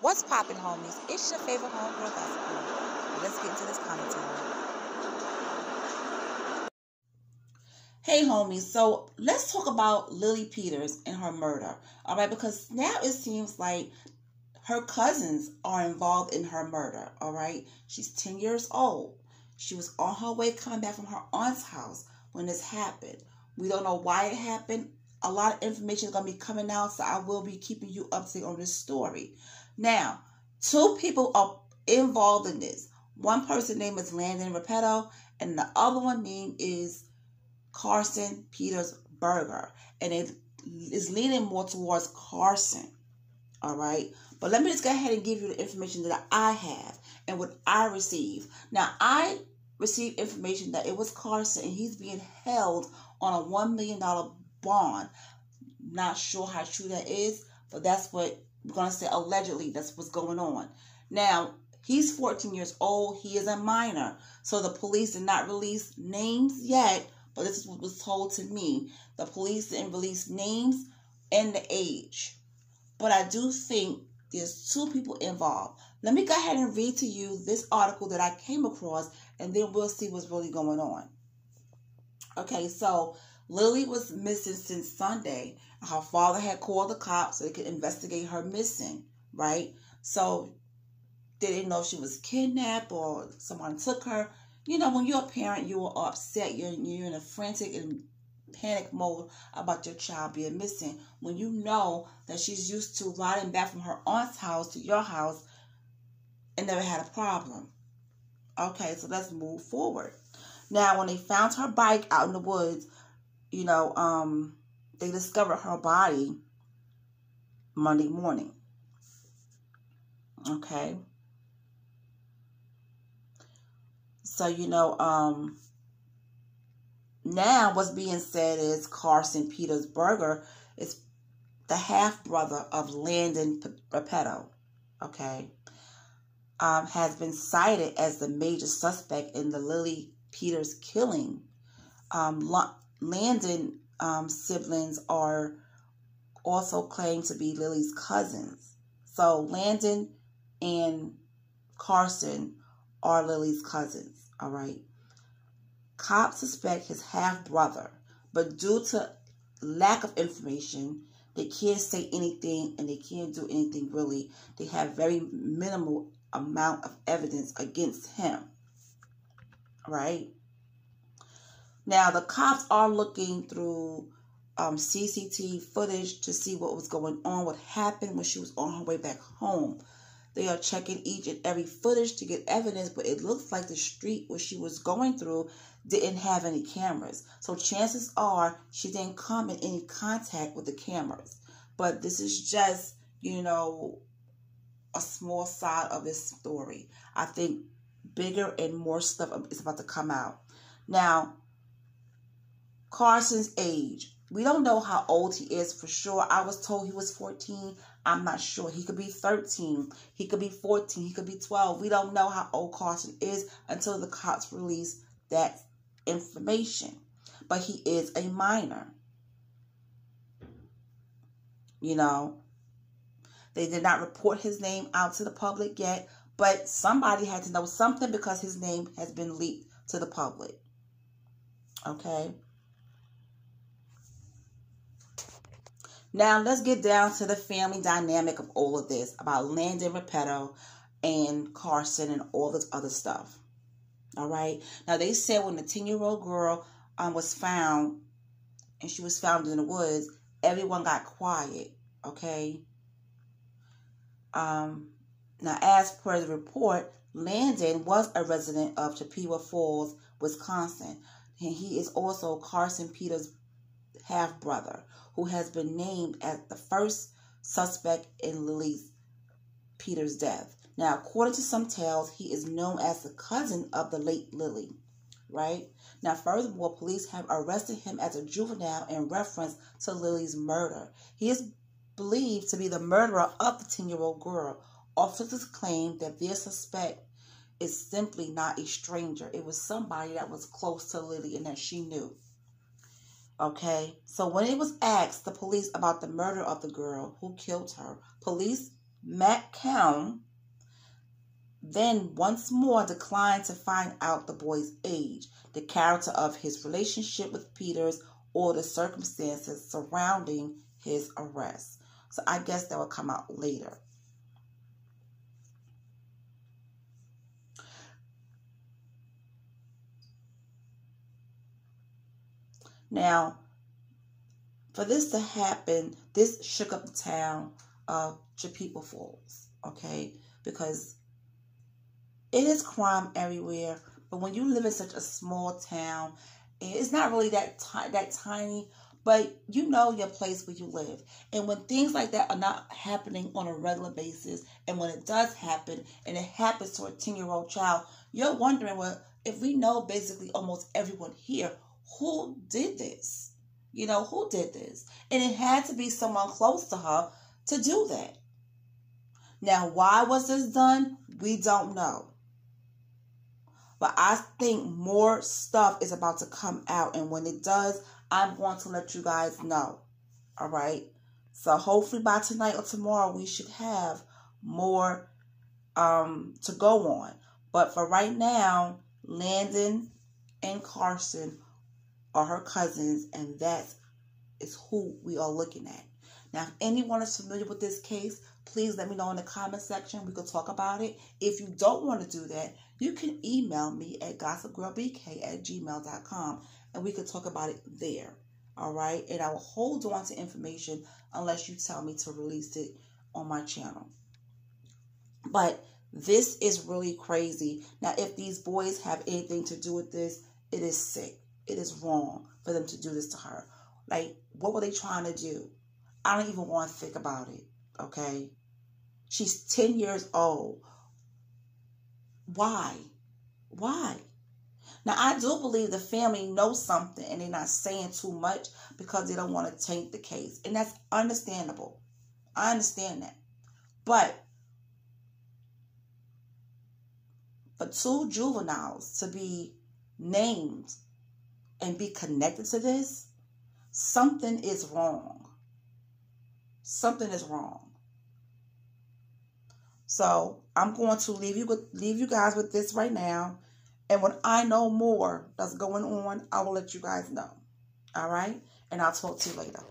What's poppin', homies? It's your favorite homegirl gospel. Let's get into this commentary. Hey, homies. So let's talk about Lily Peters and her murder. All right, because now it seems like her cousins are involved in her murder. All right, she's 10 years old. She was on her way coming back from her aunt's house when this happened. We don't know why it happened. A lot of information is going to be coming out, so I will be keeping you up to date on this story. Now, two people are involved in this. One person's name is Landon Repetto, and the other one name is Carson Peters Berger. And it is leaning more towards Carson. All right. But let me just go ahead and give you the information that I have and what I received. Now, I received information that it was Carson, and he's being held on a $1 million bond. Not sure how true that is, but that's what we're going to say allegedly. That's what's going on. Now, he's 14 years old. He is a minor. So the police did not release names yet, but this is what was told to me. The police didn't release names and the age. But I do think there's two people involved. Let me go ahead and read to you this article that I came across, and then we'll see what's really going on. Okay, so Lily was missing since Sunday. Her father had called the cops so they could investigate her missing, right? So they didn't know if she was kidnapped or someone took her. You know, when you're a parent, you are upset. You're in a frantic and panic mode about your child being missing. When you know that she's used to riding back from her aunt's house to your house and never had a problem. Okay, so let's move forward. Now, when they found her bike out in the woods, you know, they discovered her body Monday morning. Okay. So, you know, now what's being said is Carson Peters Berger is the half-brother of Landon Repetto, okay, has been cited as the major suspect in the Lily Peters killing. Landon siblings are also claimed to be Lily's cousins. So Landon and Carson are Lily's cousins, all right? Cops suspect his half-brother, but due to lack of information, they can't say anything and they can't do anything really. They have very minimal amount of evidence against him, right? Now, the cops are looking through CCTV footage to see what was going on, what happened when she was on her way back home. They are checking each and every footage to get evidence, but it looks like the street where she was going through didn't have any cameras. So chances are she didn't come in any contact with the cameras. But this is just, you know, a small side of this story. I think bigger and more stuff is about to come out. Now, Carson's age. We don't know how old he is for sure. I was told he was 14. I'm not sure. He could be 13. He could be 14. He could be 12. We don't know how old Carson is until the cops release that information. But he is a minor. You know, they did not report his name out to the public yet, but somebody had to know something because his name has been leaked to the public. Okay. Now, let's get down to the family dynamic of all of this about Landon Repetto and Carson and all this other stuff. All right. Now, they said when the 10-year-old girl was found, and she was found in the woods, everyone got quiet. Okay. Now, as per the report, Landon was a resident of Chippewa Falls, Wisconsin. And he is also Carson Peters' half-brother, who has been named as the first suspect in Lily Peters' death. Now, according to some tales, he is known as the cousin of the late Lily, right? Now, furthermore, police have arrested him as a juvenile in reference to Lily's murder. He is believed to be the murderer of the 10-year-old girl. Officers claim that their suspect is simply not a stranger. It was somebody that was close to Lily and that she knew. Okay, so when it was asked the police about the murder of the girl who killed her, police McCown then once more declined to find out the boy's age, the character of his relationship with Peters, or the circumstances surrounding his arrest. So I guess that will come out later. Now, for this to happen, this shook up the town of Chippewa Falls, okay? Because it is crime everywhere, but when you live in such a small town, it's not really that tiny, but you know your place where you live. And when things like that are not happening on a regular basis, and when it does happen, and it happens to a 10-year-old child, you're wondering, well, if we know basically almost everyone here, who did this? You know, who did this? And it had to be someone close to her to do that. Now, why was this done? We don't know. But I think more stuff is about to come out. And when it does, I'm going to let you guys know. All right? So hopefully by tonight or tomorrow, we should have more to go on. But for right now, Landon and Carson are her cousins, and that is who we are looking at. Now, if anyone is familiar with this case, please let me know in the comment section. We could talk about it. If you don't want to do that, you can email me at gossipgirlbk@gmail.com, and we could talk about it there. All right? And I will hold on to information unless you tell me to release it on my channel. But this is really crazy. Now, if these boys have anything to do with this, it is sick. It is wrong for them to do this to her. Like, what were they trying to do? I don't even want to think about it, okay? She's 10 years old. Why? Why? Now, I do believe the family knows something and they're not saying too much because they don't want to taint the case. And that's understandable. I understand that. But for two juveniles to be named and be connected to this, something is wrong. Something is wrong. So I'm going to leave you guys with this right now. And when I know more that's going on, I will let you guys know. All right? And I'll talk to you later.